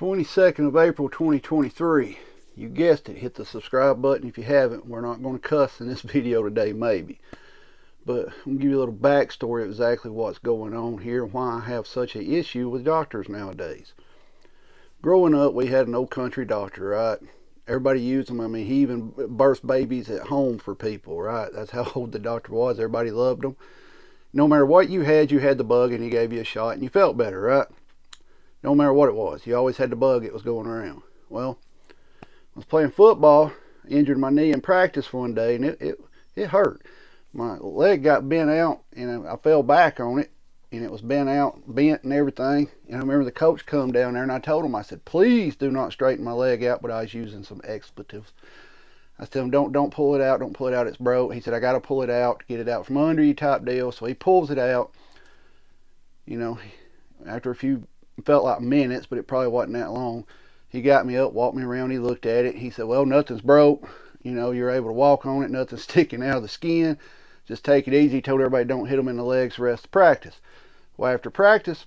22nd of April 2023. You guessed it, hit the subscribe button if you haven't. We're not going to cuss in this video today, maybe. But I'm going to give you a little backstory of exactly what's going on here and why I have such an issue with doctors nowadays. Growing up, we had an old country doctor, right? Everybody used him. I mean, he even birthed babies at home for people, right? That's how old the doctor was. Everybody loved him. No matter what you had the bug and he gave you a shot and you felt better, right? No matter what it was, you always had the bug that was going around. Well, I was playing football, injured my knee in practice one day, and it hurt. My leg got bent out, and I fell back on it, and it was bent and everything. And I remember the coach come down there, and I told him, I said, please do not straighten my leg out, but I was using some expletives. I told him, don't pull it out, it's broke. He said, I got to pull it out, get it out from under you type deal. So he pulls it out, you know, after a few, felt like minutes, but it probably wasn't that long. He got me up, walked me around, he looked at it, he said, well, nothing's broke, you know, you're able to walk on it, nothing's sticking out of the skin, just take it easy. He told everybody don't hit them in the legs the rest of practice. Well, after practice,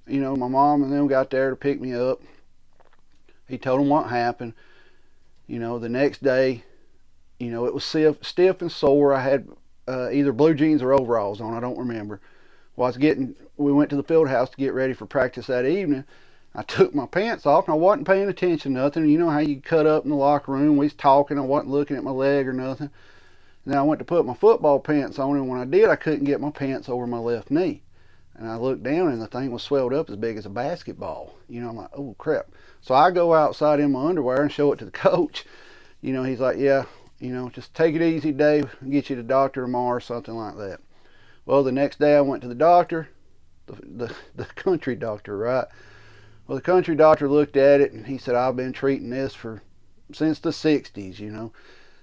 you know, my mom and them got there to pick me up. He told them what happened. You know, the next day, you know, it was stiff and sore. I had either blue jeans or overalls on, I don't remember. Well, we went to the field house to get ready for practice that evening. I took my pants off and I wasn't paying attention to nothing. You know how you cut up in the locker room, we was talking, I wasn't looking at my leg or nothing. And then I went to put my football pants on, and when I did, I couldn't get my pants over my left knee. And I looked down and the thing was swelled up as big as a basketball. You know, I'm like, oh crap. So I go outside in my underwear and show it to the coach. You know, he's like, yeah, you know, just take it easy, Dave, and get you to the doctor tomorrow or something like that. Well, the next day I went to the doctor, the country doctor, right? Well, the country doctor looked at it and he said, I've been treating this since the 60s, you know.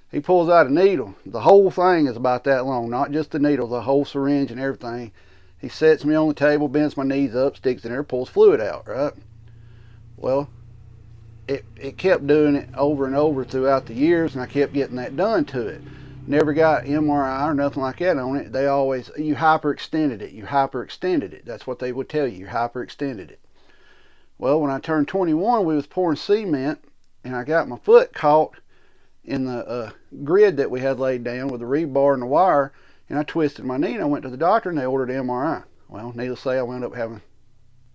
He pulls out a needle. The whole thing is about that long, not just the needle, the whole syringe and everything. He sets me on the table, bends my knees up, sticks in there, pulls fluid out, right? Well, it kept doing it over and over throughout the years, and I kept getting that done to it. Never got MRI or nothing like that on it. They always, you hyperextended it. That's what they would tell you, you hyperextended it. Well, when I turned 21, we was pouring cement, and I got my foot caught in the grid that we had laid down with the rebar and the wire, and I twisted my knee, and I went to the doctor, and they ordered an MRI. Well, needless to say, I wound up having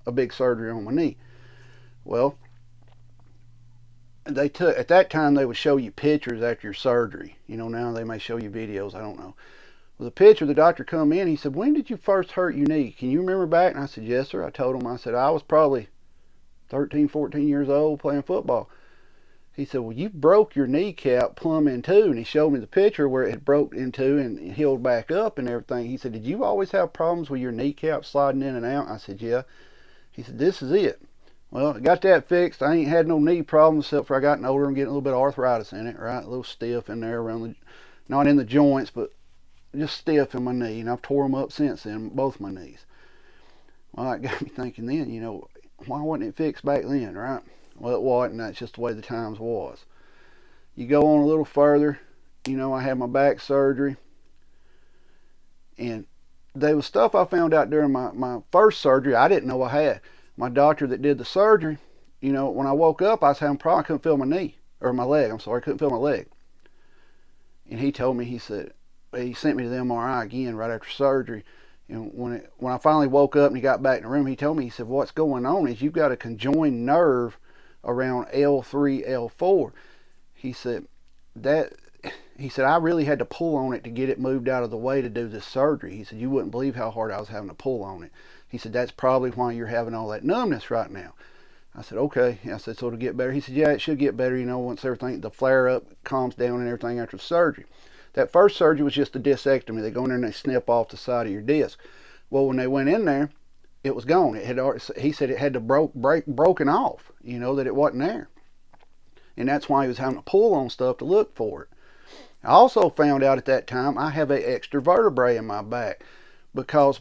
a big surgery on my knee. Well, at that time they would show you pictures after your surgery. You know, now they may show you videos, I don't know. Well, the picture, the doctor come in, he said, when did you first hurt your knee? Can you remember back? And I said, yes, sir. I told him, I said, I was probably 13, 14 years old playing football. He said, well, you broke your kneecap plumb in two. And he showed me the picture where it had broke in two and healed back up and everything. He said, did you always have problems with your kneecap sliding in and out? I said, yeah. He said, this is it. Well, I got that fixed. I ain't had no knee problems except for I gotten older and getting a little bit of arthritis in it, right? A little stiff in there around not in the joints, but just stiff in my knee. And I've tore them up since then, both my knees. Well, it got me thinking then, you know, why wasn't it fixed back then, right? Well, it wasn't. That's just the way the times was. You go on a little further, you know, I had my back surgery. And there was stuff I found out during my first surgery I didn't know I had. My doctor that did the surgery, you know, when I woke up, I was having a problem. I couldn't feel my leg. I couldn't feel my leg. And he told me, he said, he sent me to the MRI again right after surgery. And when I finally woke up and he got back in the room, he told me, he said, what's going on is you've got a conjoined nerve around L3, L4. He said, I really had to pull on it to get it moved out of the way to do this surgery. He said, you wouldn't believe how hard I was having to pull on it. He said, that's probably why you're having all that numbness right now. I said, okay. I said, so it'll get better? He said, yeah, it should get better, you know, once everything, the flare-up calms down and everything after the surgery. That first surgery was just a discectomy. They go in there and they snip off the side of your disc. Well, when they went in there, it was gone. He said it had to broken off, you know, that it wasn't there. And that's why he was having to pull on stuff to look for it. I also found out at that time I have an extra vertebrae in my back because,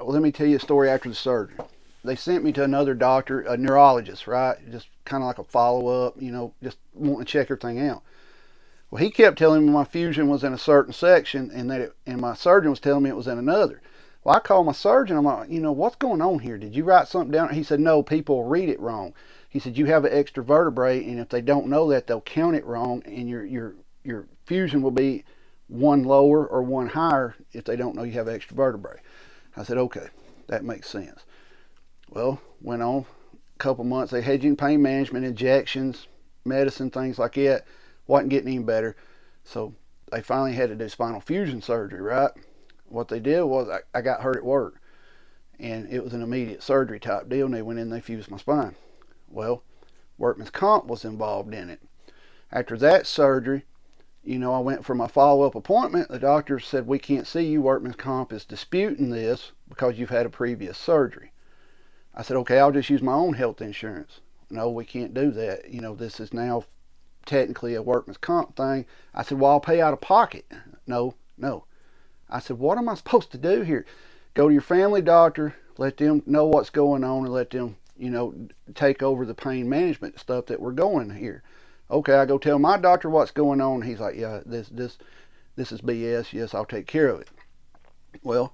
let me tell you a story after the surgery. They sent me to another doctor, a neurologist, right? Just kind of like a follow-up, you know, just wanting to check everything out. Well, he kept telling me my fusion was in a certain section and my surgeon was telling me it was in another. Well, I called my surgeon. I'm like, what's going on here? Did you write something down? He said, no, people read it wrong. He said, you have an extra vertebrae, and if they don't know that, they'll count it wrong, and your fusion will be one lower or one higher if they don't know you have extra vertebrae. I said, okay, that makes sense. Well, went on a couple months. They had you in pain management, injections, medicine, things like that. Wasn't getting any better. So they finally had to do spinal fusion surgery, right? What they did was I got hurt at work, and it was an immediate surgery type deal, and they went in and they fused my spine. Well, workman's comp was involved in it. After that surgery, I went for my follow-up appointment. The doctor said, we can't see you. Workman's comp is disputing this because you've had a previous surgery. I said, okay, I'll just use my own health insurance. No, we can't do that. This is now technically a workman's comp thing. I said, well, I'll pay out of pocket. No. I said, what am I supposed to do here? Go to your family doctor, let them know what's going on, and let them, take over the pain management stuff that we're going here. Okay, I go tell my doctor what's going on. He's like, yeah, this is BS. Yes, I'll take care of it. Well,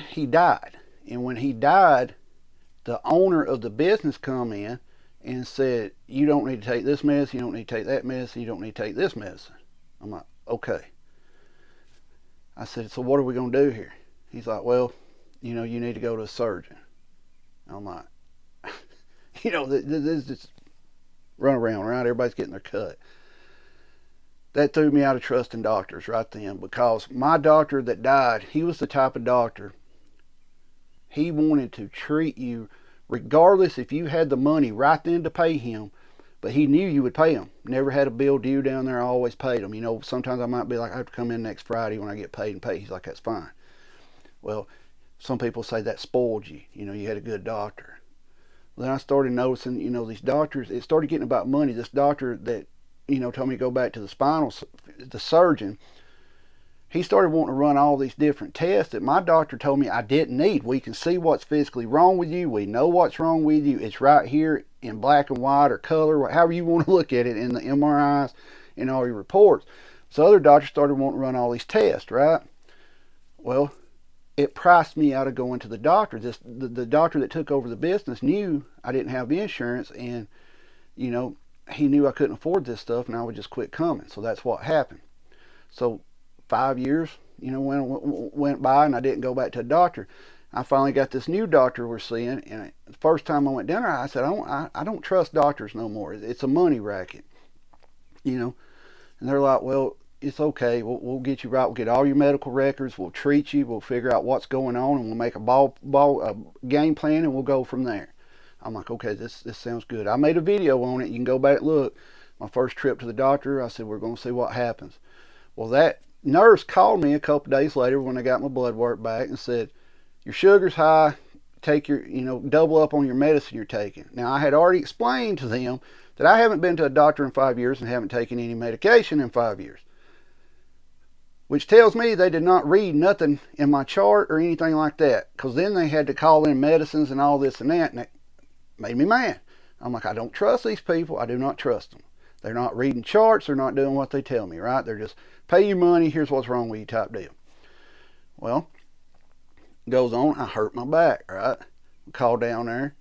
he died. And when he died, the owner of the business come in and said, you don't need to take this medicine, you don't need to take that medicine, you don't need to take this medicine. I'm like, okay. I said, so what are we going to do here? He's like, well, you need to go to a surgeon. I'm like, this is run around, right? Everybody's getting their cut. That threw me out of trusting doctors right then, because my doctor that died, he was the type of doctor, he wanted to treat you regardless if you had the money right then to pay him, but he knew you would pay him. Never had a bill due down there. I always paid him. Sometimes I might be like, I have to come in next Friday when I get paid and pay. He's like, that's fine. Well, some people say that spoiled you. You had a good doctor. Then I started noticing, these doctors, it started getting about money. This doctor that, told me to go back to the surgeon, he started wanting to run all these different tests that my doctor told me I didn't need. We can see what's physically wrong with you. We know what's wrong with you. It's right here in black and white or color, however you want to look at it, in the MRIs and all your reports. So other doctors started wanting to run all these tests, right? Well, it priced me out of going to the doctor. The doctor that took over the business knew I didn't have the insurance, and he knew I couldn't afford this stuff, and I would just quit coming. So that's what happened. So 5 years, went by, and I didn't go back to a doctor. I finally got this new doctor we're seeing, and the first time I went down there, I said, I don't trust doctors no more. It's a money racket, And they're like, well, it's okay. We'll get you right. We'll get all your medical records. We'll treat you. We'll figure out what's going on, and we'll make a game plan, and we'll go from there. I'm like, okay, this sounds good. I made a video on it. You can go back and look. My first trip to the doctor, I said, we're going to see what happens. Well, that nurse called me a couple days later when I got my blood work back and said, your sugar's high. Take your, double up on your medicine you're taking. Now, I had already explained to them that I haven't been to a doctor in 5 years and haven't taken any medication in 5 years. Which tells me they did not read nothing in my chart or anything like that. Because then they had to call in medicines and all this and that. And it made me mad. I'm like, I don't trust these people. I do not trust them. They're not reading charts. They're not doing what they tell me, right? They're just pay you money. Here's what's wrong with you type deal. Well, goes on. I hurt my back, right? I call down there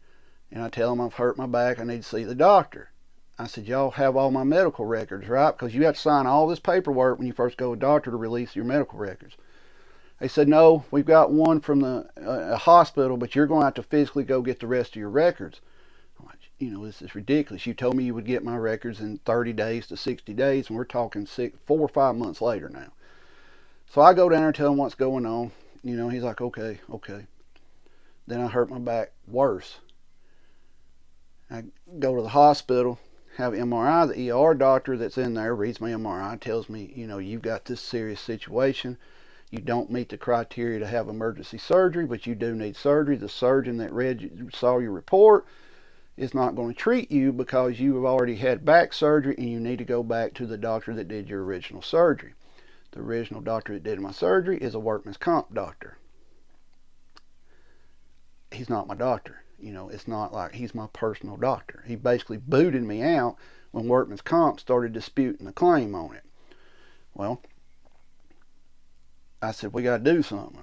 and I tell them I've hurt my back. I need to see the doctor. I said, y'all have all my medical records, right? Because you have to sign all this paperwork when you first go to a doctor to release your medical records. They said, no, we've got one from the hospital, but you're going to have to physically go get the rest of your records. I'm like, this is ridiculous. You told me you would get my records in 30 days to 60 days, and we're talking 4 or 5 months later now. So I go down there and tell him what's going on. He's like, okay. Then I hurt my back worse. I go to the hospital, have MRI. The ER doctor that's in there reads my MRI, tells me, you've got this serious situation. You don't meet the criteria to have emergency surgery, but you do need surgery. The surgeon that saw your report is not going to treat you because you have already had back surgery and you need to go back to the doctor that did your original surgery. The original doctor that did my surgery is a workman's comp doctor. He's not my doctor. It's not like he's my personal doctor. He basically booted me out when workman's comp started disputing the claim on it. Well, I said, we got to do something.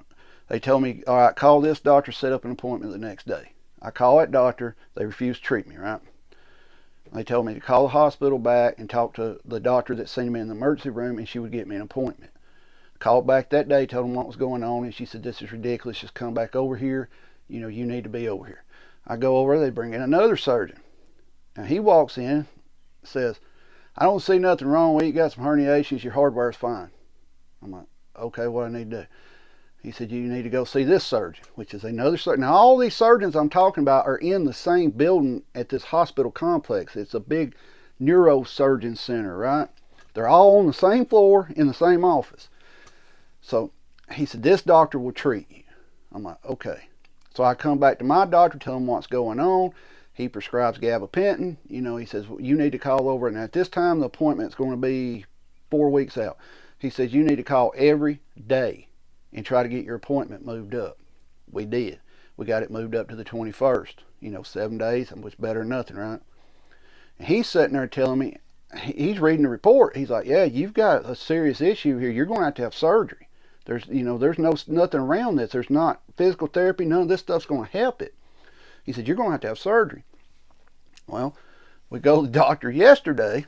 They told me, all right, call this doctor, set up an appointment the next day. I call that doctor. They refused to treat me, right? They told me to call the hospital back and talk to the doctor that seen me in the emergency room, and she would get me an appointment. Called back that day, told them what was going on, and she said, this is ridiculous. Just come back over here. You need to be over here. I go over, they bring in another surgeon. And he walks in, says, I don't see nothing wrong with you. You got some herniations. Your hardware's fine. I'm like, okay, what do I need to do? He said, you need to go see this surgeon, which is another surgeon. Now, all these surgeons I'm talking about are in the same building at this hospital complex. It's a big neurosurgeon center, right? They're all on the same floor in the same office. So he said, this doctor will treat you. I'm like, okay. So I come back to my doctor, tell him what's going on. He prescribes gabapentin. He says, well, you need to call over. And at this time, the appointment's going to be 4 weeks out. He says, you need to call every day and try to get your appointment moved up. We did. We got it moved up to the 21st. 7 days, which is better than nothing, right? And he's sitting there telling me, he's reading the report. He's like, yeah, you've got a serious issue here. You're going to have surgery. There's nothing around this. There's not physical therapy. None of this stuff's going to help it. He said, you're going to have surgery. Well, we go to the doctor yesterday.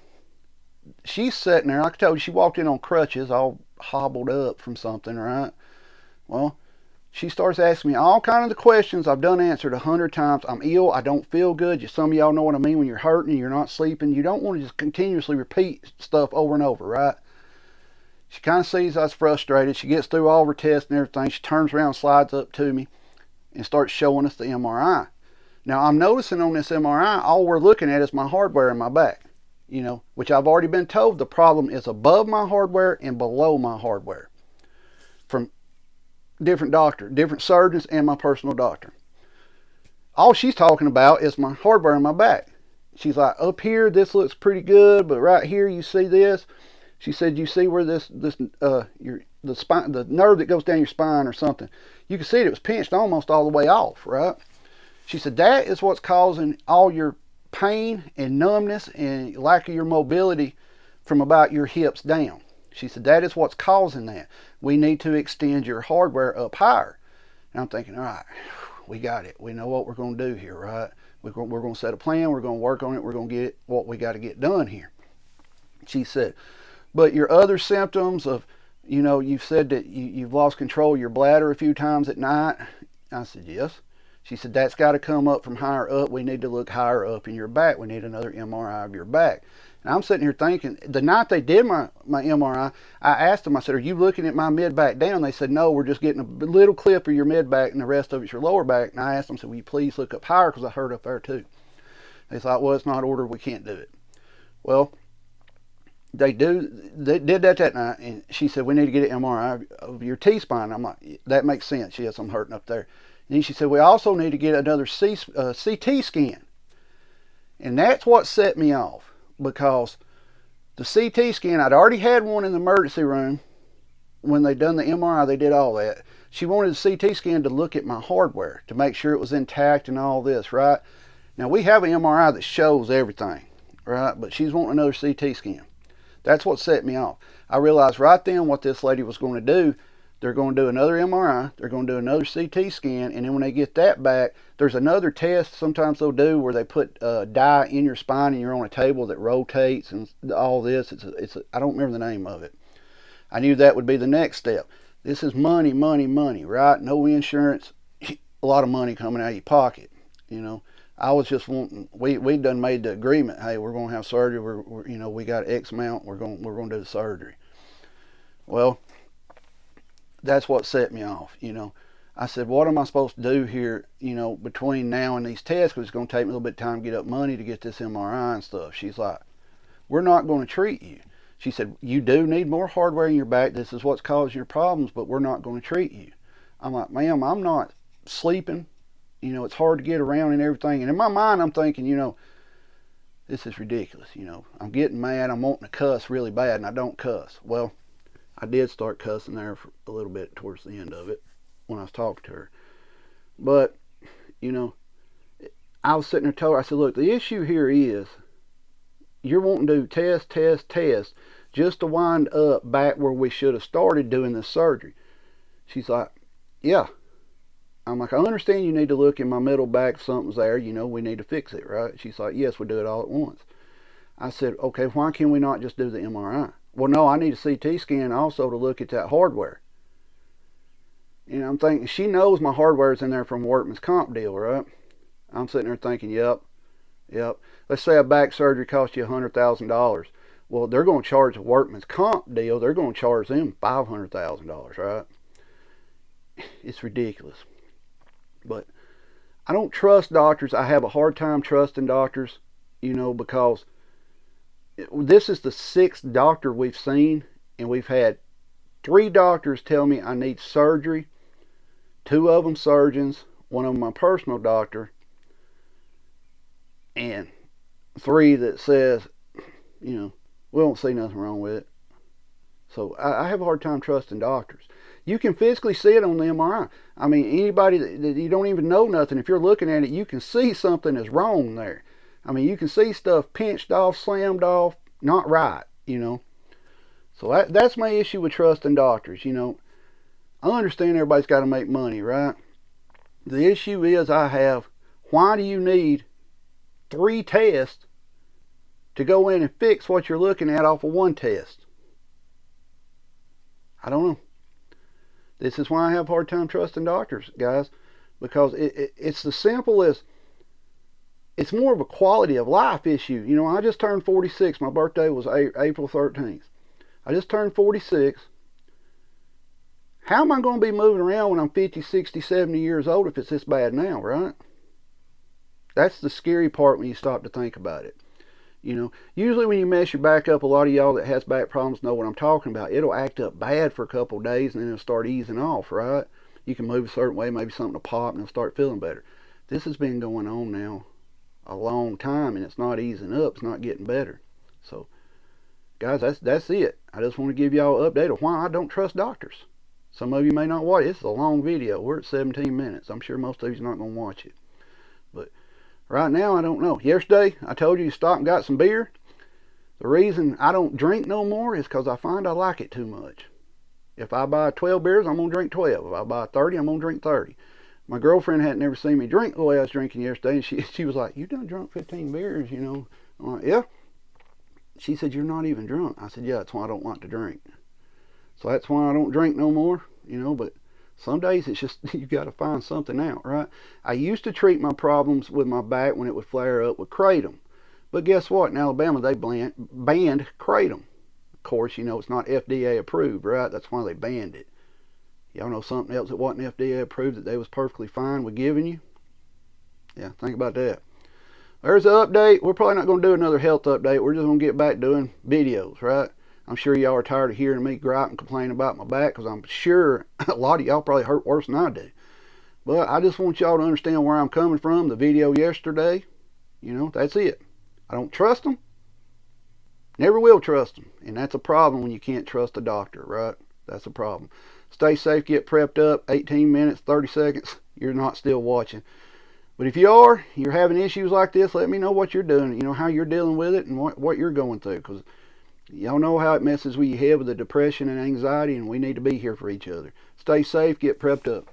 She's sitting there. Like I told you, she walked in on crutches, all hobbled up from something, right? Well, she starts asking me all kinds of questions I've done answered 100 times. I'm ill. I don't feel good. Some of y'all know what I mean when you're hurting, you're not sleeping. You don't want to just continuously repeat stuff over and over, right? She kind of sees I was frustrated. She gets through all of her tests and everything. She turns around, slides up to me, and starts showing us the MRI. Now, I'm noticing on this MRI, all we're looking at is my hardware in my back, which I've already been told the problem is above my hardware and below my hardware from different doctors, different surgeons, and my personal doctor. All she's talking about is my hardware in my back. She's like, up here, this looks pretty good, but right here, you see this? She said, you see where the spine, the nerve that goes down your spine or something, you can see it was pinched almost all the way off, right? She said, that is what's causing all your pain and numbness and lack of your mobility from about your hips down. She said, that is what's causing that. We need to extend your hardware up higher. And I'm thinking, all right, we got it. We know what we're going to do here, right? We're going to set a plan. We're going to work on it. We're going to get what we got to get done here. She said, but your other symptoms of, you've said that you've lost control of your bladder a few times at night. I said, yes. She said, that's got to come up from higher up. We need to look higher up in your back. We need another MRI of your back. And I'm sitting here thinking, the night they did my MRI, I asked them, I said, are you looking at my mid-back down? They said, no, we're just getting a little clip of your mid-back and the rest of it's your lower back. And I asked them, I said, will you please look up higher because I hurt up there too. They thought, well, it's not ordered. We can't do it. Well, they did that night. And she said, we need to get an MRI of your T-spine. I'm like, that makes sense. Yes, I'm hurting up there. And then she said, we also need to get another CT scan. And that's what set me off. Because the CT scan, I'd already had one in the emergency room. When they done the MRI, they did all that. She wanted the CT scan to look at my hardware, to make sure it was intact and all this, right? Now, we have an MRI that shows everything, right? But she's wanting another CT scan. That's what set me off. I realized right then what this lady was going to do. They're going to do another MRI. They're going to do another CT scan. And then when they get that back, there's another test sometimes they'll do where they put dye in your spine and you're on a table that rotates and all this. I don't remember the name of it. I knew that would be the next step. This is money, money, money, right? No insurance, a lot of money coming out of your pocket. I was just wanting, we done made the agreement. Hey, we're going to have surgery. We got X amount. We're going to do the surgery. Well, that's what set me off. I said, what am I supposed to do here, between now and these tests? Because it's going to take me a little bit of time to get up money to get this MRI and stuff. She's like, we're not going to treat you. She said, you do need more hardware in your back. This is what's causing your problems, but we're not going to treat you. I'm like, ma'am, I'm not sleeping. It's hard to get around and everything. And in my mind, I'm thinking, this is ridiculous. I'm getting mad. I'm wanting to cuss really bad, and I don't cuss. Well, I did start cussing there for a little bit towards the end of it when I was talking to her. But, I was sitting there telling her, I said, look, the issue here is you're wanting to do test just to wind up back where we should have started doing this surgery. She's like, yeah. I'm like, I understand you need to look in my middle back if something's there. You know, we need to fix it, right? She's like, yes, we do it all at once. I said, okay, why can we not just do the MRI? Well, no, I need a CT scan also to look at that hardware. And I'm thinking, she knows my hardware's in there from workman's comp deal, right? I'm sitting there thinking, yep. Let's say a back surgery costs you $100,000. Well, they're going to charge a workman's comp deal. They're going to charge them $500,000, right? It's ridiculous. But I don't trust doctors. I have a hard time trusting doctors, you know, because this is the 6th doctor we've seen, and we've had 3 doctors tell me I need surgery. 2 of them surgeons, 1 of them my personal doctor, and 3 that says, you know, we don't see nothing wrong with it. So I have a hard time trusting doctors. You can physically see it on the MRI. I mean, anybody that you don't even know nothing, if you're looking at it, you can see something is wrong there. I mean, you can see stuff pinched off, slammed off, not right, you know. So that's my issue with trusting doctors, you know. I understand everybody's got to make money, right? The issue is why do you need 3 tests to go in and fix what you're looking at off of 1 test? I don't know. This is why I have a hard time trusting doctors, guys, because it's the simple as, it's more of a quality of life issue. You know, I just turned 46. My birthday was April 13th. I just turned 46. How am I going to be moving around when I'm 50, 60, 70 years old if it's this bad now, right? That's the scary part when you stop to think about it. You know, usually when you mess your back up, a lot of y'all that has back problems know what I'm talking about. It'll act up bad for a couple of days and then it'll start easing off, right? You can move a certain way, maybe something will pop and it'll start feeling better. This has been going on now a long time and it's not easing up, it's not getting better. So, guys, that's it. I just want to give y'all an update of why I don't trust doctors. Some of you may not watch it. This is a long video. We're at 17 minutes. I'm sure most of you's not going to watch it. But right now, I don't know. Yesterday, I told you to stop and got some beer. The reason I don't drink no more is because I find I like it too much. If I buy 12 beers, I'm going to drink 12. If I buy 30, I'm going to drink 30. My girlfriend hadn't never seen me drink the way I was drinking yesterday, and she was like, you done drunk 15 beers, you know. I'm like, yeah. She said, you're not even drunk. I said, yeah, that's why I don't like to drink. So that's why I don't drink no more, you know, but some days it's just, you got to find something out, right? I used to treat my problems with my back when it would flare up with Kratom. But guess what? In Alabama, they banned Kratom. Of course, you know, it's not FDA approved, right? That's why they banned it. Y'all know something else that wasn't FDA approved that they was perfectly fine with giving you? Yeah, think about that. There's an update. We're probably not going to do another health update. We're just going to get back doing videos, right? I'm sure y'all are tired of hearing me gripe and complain about my back because I'm sure a lot of y'all probably hurt worse than I do. But I just want y'all to understand where I'm coming from. The video yesterday, you know, that's it. I don't trust them. Never will trust them. And that's a problem when you can't trust a doctor, right? That's a problem. Stay safe, get prepped up. 18 minutes, 30 seconds. You're not still watching. But if you're having issues like this, let me know what you're doing. You know, how you're dealing with it and what you're going through. Because y'all know how it messes with your head with the depression and anxiety, and we need to be here for each other. Stay safe, get prepped up.